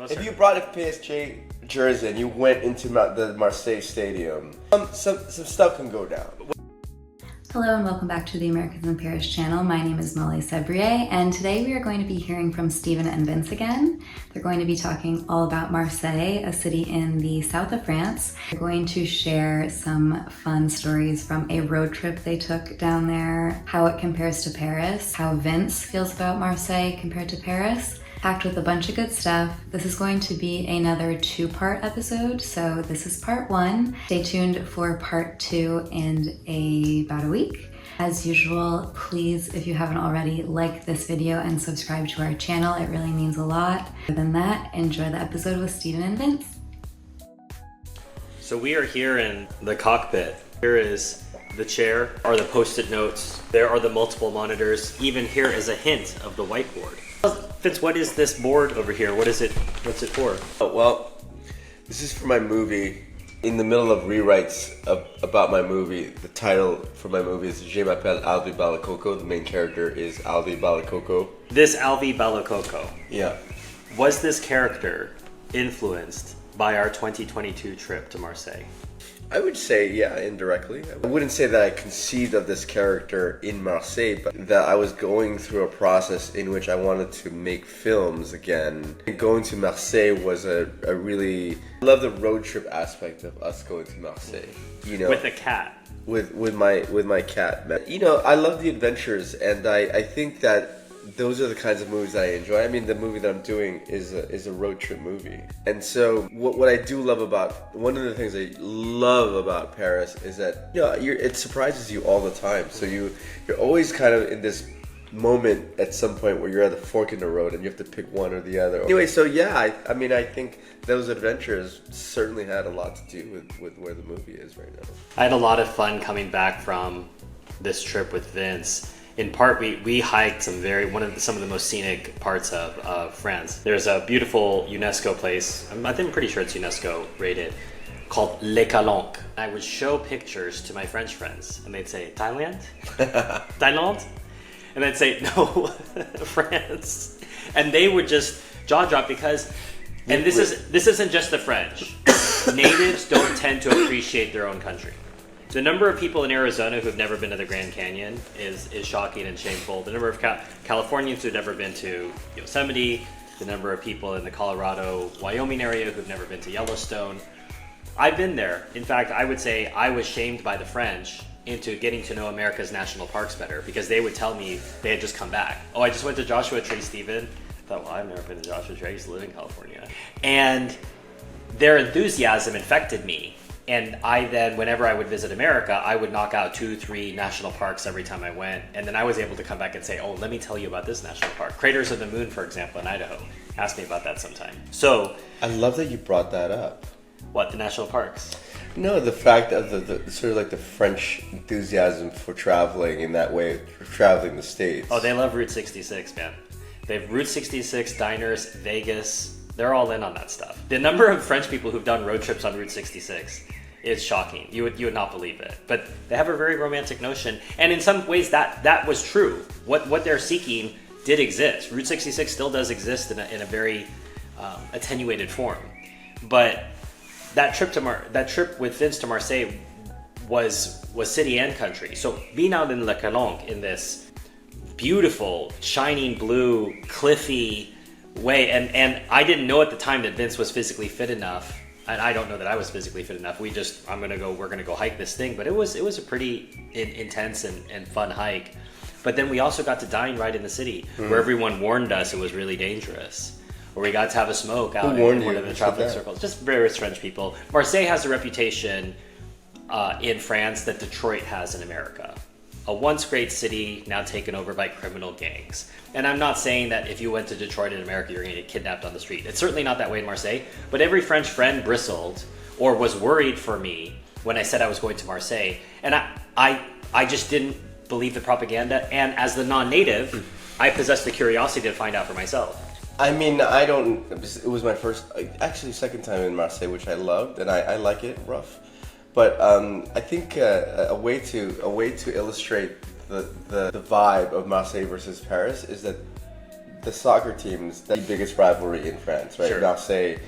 If you brought a PSG jersey and you went into the Marseille stadium, some stuff can go down. Hello and welcome back to the Americans in Paris channel. My name is Molly Sebrier, and today we are going to be hearing from Stephen and Vince again. They're going to be talking all about Marseille, a city in the south of France. They're going to share some fun stories from a road trip they took down there, how it compares to Paris, how Vince feels about Marseille compared to Paris, packed with a bunch of good stuff. This is going to be another two-part episode, so this is part one. Stay tuned for part two in about a week. As usual, please, if you haven't already, like this video and subscribe to our channel. It really means a lot. Other than that, enjoy the episode with Stephen and Vince. So we are here in the cockpit. Here is the chair, are the post-it notes. There are the multiple monitors. Even here is a hint of the whiteboard. Vince, what is this board over here? What's it for? Oh, well, this is for my movie. In the middle of rewrites about my movie, the title for my movie is Je m'appelle Alvi Balacoco. The main character is Alvi Balacoco. This Alvi Balacoco. Yeah. Was this character influenced by our 2022 trip to Marseille? I would say, yeah, indirectly. I wouldn't say that I conceived of this character in Marseille, but that I was going through a process in which I wanted to make films again. Going to Marseille was a really... I love the road trip aspect of us going to Marseille. You know, with a cat. With my cat. You know, I love the adventures, and I think that those are the kinds of movies I enjoy. I mean, the movie that I'm doing is a road trip movie. And so what I do love about, one of the things I love about Paris is that, you know, it surprises you all the time. So you're always kind of in this moment at some point where you're at the fork in the road and you have to pick one or the other. Anyway, so yeah, I mean, I think those adventures certainly had a lot to do with where the movie is right now. I had a lot of fun coming back from this trip with Vince. In part, we hiked some of the most scenic parts of France. There's a beautiful UNESCO place, I'm pretty sure it's UNESCO rated, called Les Calanques. I would show pictures to my French friends, and they'd say, Thailand? Thailand? And I'd say, no, France. And they would just jaw drop because, and this isn't just the French. Natives don't tend to appreciate their own country. The number of people in Arizona who've never been to the Grand Canyon is shocking and shameful. The number of Californians who've never been to Yosemite, the number of people in the Colorado, Wyoming area who've never been to Yellowstone. I've been there. In fact, I would say I was shamed by the French into getting to know America's national parks better because they would tell me they had just come back. Oh, I just went to Joshua Tree, Stephen. I thought, well, I've never been to Joshua Tree. I used to live in California. And their enthusiasm infected me. And I then, whenever I would visit America, I would knock out 2-3 national parks every time I went. And then I was able to come back and say, oh, let me tell you about this national park. Craters of the Moon, for example, in Idaho. Ask me about that sometime. So... I love that you brought that up. What, the national parks? No, the fact of the sort of like the French enthusiasm for traveling in that way, for traveling the States. Oh, they love Route 66, man. They have Route 66, diners, Vegas. They're all in on that stuff. The number of French people who've done road trips on Route 66 is shocking. You would not believe it. But they have a very romantic notion. And in some ways that was true. What they're seeking did exist. Route 66 still does exist in a very attenuated form. But that trip with Vince to Marseille was city and country. So being out in Les Calanques in this beautiful, shining blue, cliffy way, and I didn't know at the time that Vince was physically fit enough, and I don't know that I was physically fit enough. We're gonna go hike this thing, but it was a pretty intense and fun hike. But then we also got to dine right in the city, where everyone warned us it was really dangerous. Where we got to have a smoke out in one of the traveling circles. Just various French people. Marseille has a reputation in France that Detroit has in America. A once great city, now taken over by criminal gangs. And I'm not saying that if you went to Detroit in America, you're gonna get kidnapped on the street. It's certainly not that way in Marseille, but every French friend bristled or was worried for me when I said I was going to Marseille. And I just didn't believe the propaganda. And as the non-native, I possessed the curiosity to find out for myself. I mean, it was my first, actually second time in Marseille, which I loved, and I like it rough. But I think a way to illustrate the vibe of Marseille versus Paris is that the soccer teams, the biggest rivalry in France, right? Sure. Marseille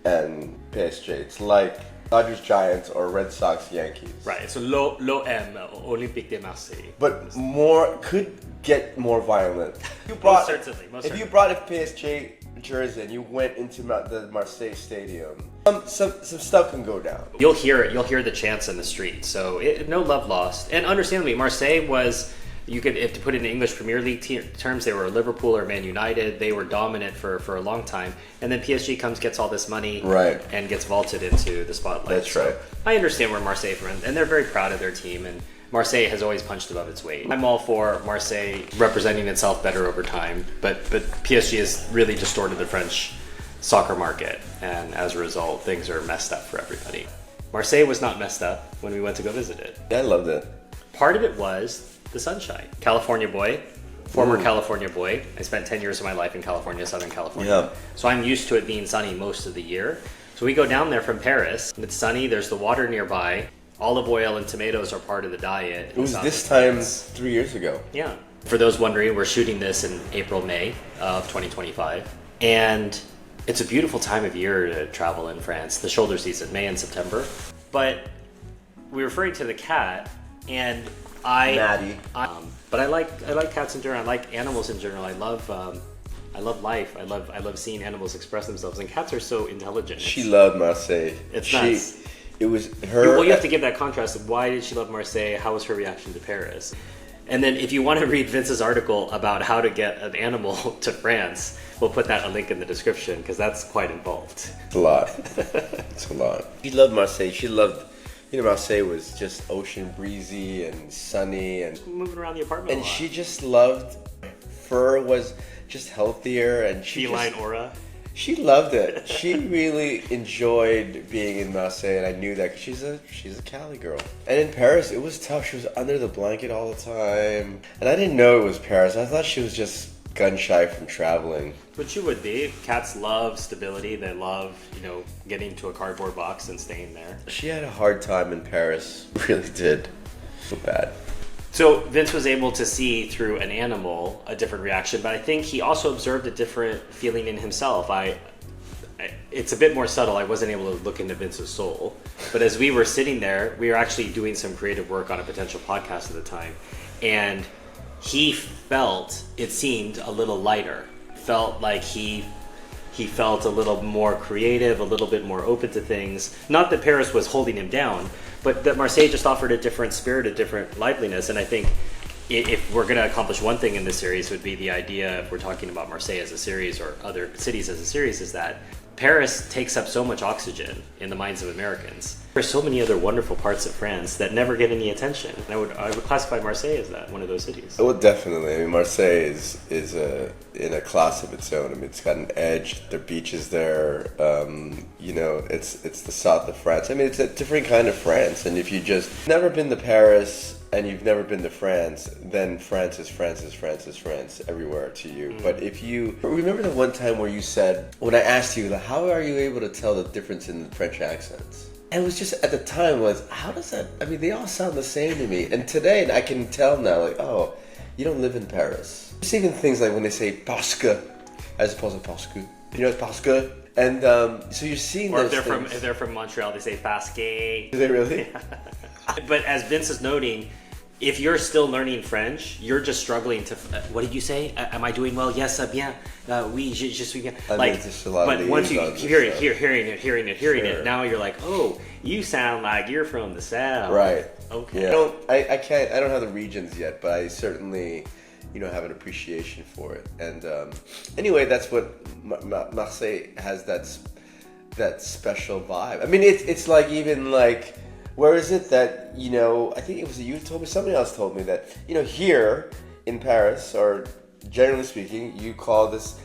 and PSG. It's like Dodgers Giants or Red Sox Yankees. Right. So l'OM, Olympique de Marseille. But more could get more violent. Most certainly. If you brought a PSG jersey and you went into the Marseille stadium, some stuff can go down. You'll hear it. You'll hear the chants in the street. So no love lost. And understandably, Marseille was, you could, if to put it in English Premier League terms, they were Liverpool or Man United. They were dominant for a long time. And then PSG gets all this money, right, and gets vaulted into the spotlight. That's right. I understand where Marseille from, and they're very proud of their team. And Marseille has always punched above its weight. I'm all for Marseille representing itself better over time, but PSG has really distorted the French soccer market, and as a result, things are messed up for everybody. Marseille was not messed up when we went to go visit it. Yeah, I loved it. Part of it was the sunshine. California boy, former California boy. I spent 10 years of my life in California, Southern California. Yeah. So I'm used to it being sunny most of the year. So we go down there from Paris, and it's sunny, there's the water nearby. Olive oil and tomatoes are part of the diet. It was this time 3 years ago. Yeah. For those wondering, we're shooting this in April, May of 2025. And it's a beautiful time of year to travel in France, the shoulder season, May and September. But we're referring to the cat, and Maddie. But I like cats in general. I like animals in general. I love life. I love seeing animals express themselves, and cats are so intelligent. She loved Marseille. It's nuts. It was her. Well, you have to give that contrast of why did she love Marseille? How was her reaction to Paris? And then if you want to read Vince's article about how to get an animal to France, we'll put a link in the description because that's quite involved. It's a lot. It's a lot. She loved Marseille. She loved, Marseille was just ocean breezy and sunny and moving around the apartment. And she just loved, fur was just healthier and feline aura. She loved it. She really enjoyed being in Marseille, and I knew that because she's a Cali girl. And in Paris, it was tough. She was under the blanket all the time, and I didn't know it was Paris. I thought she was just gun shy from traveling. But you would be. Cats love stability. They love, getting to a cardboard box and staying there. She had a hard time in Paris. Really did. So bad. So Vince was able to see through an animal a different reaction, but I think he also observed a different feeling in himself. It's a bit more subtle. I wasn't able to look into Vince's soul, but as we were sitting there, we were actually doing some creative work on a potential podcast at the time, and he felt, it seemed, a little lighter. Felt like he felt a little more creative, a little bit more open to things. Not that Paris was holding him down, but that Marseille just offered a different spirit, a different liveliness. And I think if we're going to accomplish one thing in this series, would be the idea, if we're talking about Marseille as a series or other cities as a series, is that Paris takes up so much oxygen in the minds of Americans. There's so many other wonderful parts of France that never get any attention. And I would classify Marseille as that, one of those cities. Oh, definitely. I mean, Marseille is in a class of its own. I mean, it's got an edge. There are beaches there. It's the south of France. I mean, it's a different kind of France. And if you just never been to Paris and you've never been to France, then France is France everywhere to you. Mm-hmm. But if you remember the one time where you said, when I asked you, how are you able to tell the difference in the French accents? And it was just, at the time, how does that, I mean, they all sound the same to me. And today, I can tell now, oh, you don't live in Paris. There's even things like when they say parce que, as opposed to parce que. It's parce que. And so you're seeing or those things. If they're from Montreal, they say parce que. Do they really? But as Vince is noting, if you're still learning French, you're just struggling to. What did you say? Am I doing well? Yes, bien. Oui, je suis bien. But once you keep hearing it, now you're like, oh, you sound like you're from the South. Right. Okay. Yeah. I don't have the regions yet, but I certainly, have an appreciation for it. And anyway, that's what Marseille has, that special vibe. I mean, it's like, even like. Where is it that, I think it was you told me, somebody else told me that, here in Paris, or generally speaking, you call this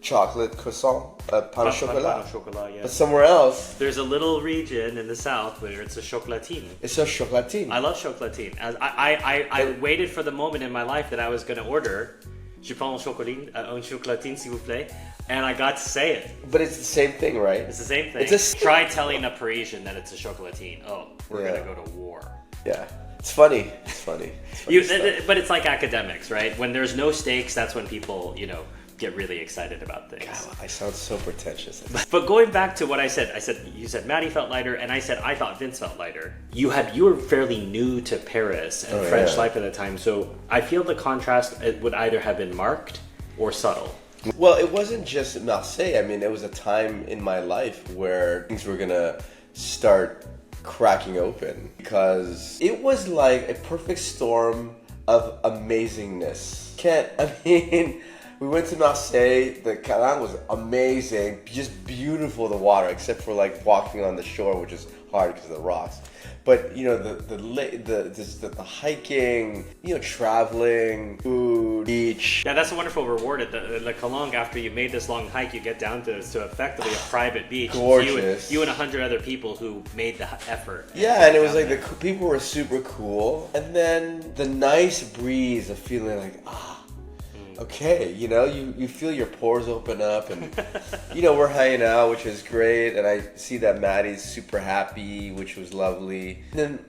chocolate croissant pain au chocolat. Pain au chocolat, yeah. But somewhere else, there's a little region in the south where it's a chocolatine. It's a chocolatine. I love chocolatine. I waited for the moment in my life that I was going to order je prends un chocolatine, s'il vous plaît. And I got to say it. But it's the same thing, right? It's the same thing. Try telling a Parisian that it's a chocolatine. Oh, we're going to go to war. Yeah. It's funny. But it's like academics, right? When there's no stakes, that's when people, get really excited about things. God, I sound so pretentious. But going back to what I said, you said Maddie felt lighter, and I said I thought Vince felt lighter. You were fairly new to Paris and French life at the time, so I feel the contrast would either have been marked or subtle. Well, it wasn't just Marseille. I mean, it was a time in my life where things were gonna start cracking open because it was like a perfect storm of amazingness. We went to Marseille, the canal was amazing, just beautiful, the water, except for like walking on the shore, which is hard because of the rocks. But you know, the hiking, you know, traveling, food, beach. Yeah, that's a wonderful reward at the Kalong. After you made this long hike, you get down to effectively a private beach. Gorgeous. You and 100 other people who made the effort. Yeah, and it was like the people were super cool, and then the nice breeze of feeling like okay, you know, you feel your pores open up, and you know, we're hanging out, which is great, and I see that Maddie's super happy, which was lovely. And then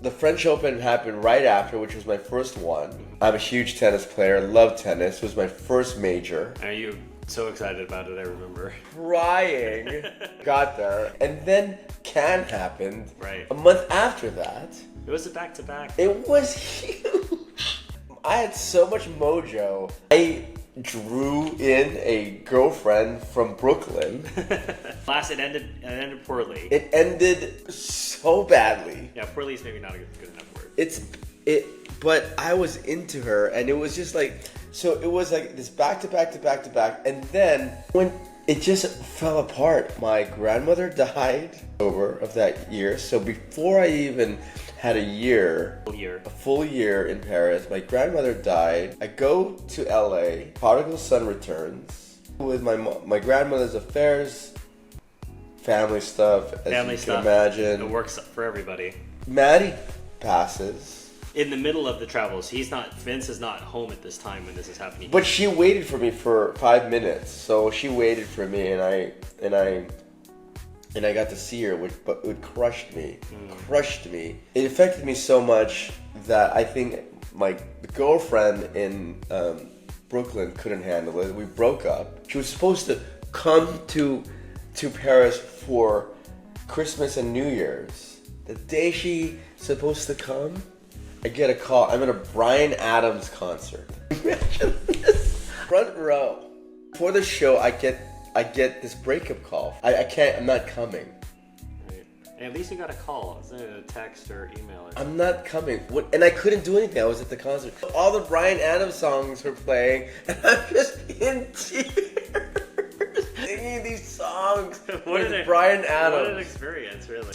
the French Open happened right after, which was my first one. I'm a huge tennis player, love tennis. It was my first major. Are you so excited about it? I remember Crying. Got there, and then Cannes happened. Right. A month after that. It was a back-to-back. It was huge. I had so much mojo. I drew in a girlfriend from Brooklyn. It ended poorly. It ended so badly. Yeah, poorly is maybe not a good enough word. But I was into her, and it was just like, so it was like this back to back, and then when it just fell apart, my grandmother died over of that year. So before I even had a full year in Paris, my grandmother died. I go to LA, prodigal son returns with my grandmother's affairs, family stuff, as you can imagine. It works for everybody. Maddie passes. In the middle of the travels, Vince is not home at this time when this is happening. But she waited for me for 5 minutes. So she waited for me, and I got to see her, but it crushed me. It affected me so much that I think my girlfriend in Brooklyn couldn't handle it. We broke up. She was supposed to come to Paris for Christmas and New Year's. The day she's supposed to come, I get a call. I'm at a Bryan Adams concert. Imagine this. Front row. For the show, I get this breakup call. I'm not coming. Right. And at least you got a call. It's not a text or email. I'm not coming. And I couldn't do anything. I was at the concert. All the Bryan Adams songs were playing, and I'm just in tears. Singing these songs with Bryan Adams. What an experience, really.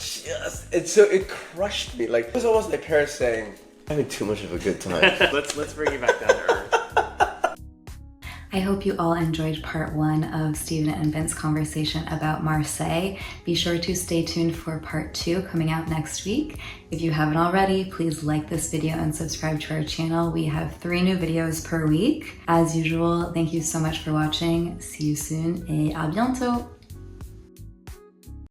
And so it crushed me. Like, it was almost like parents saying, I'm having too much of a good time. Let's bring you back down to earth. I hope you all enjoyed part 1 of Stephen and Vince's conversation about Marseille. Be sure to stay tuned for part 2 coming out next week. If you haven't already, please like this video and subscribe to our channel. We have 3 new videos per week. As usual, thank you so much for watching. See you soon et à bientôt!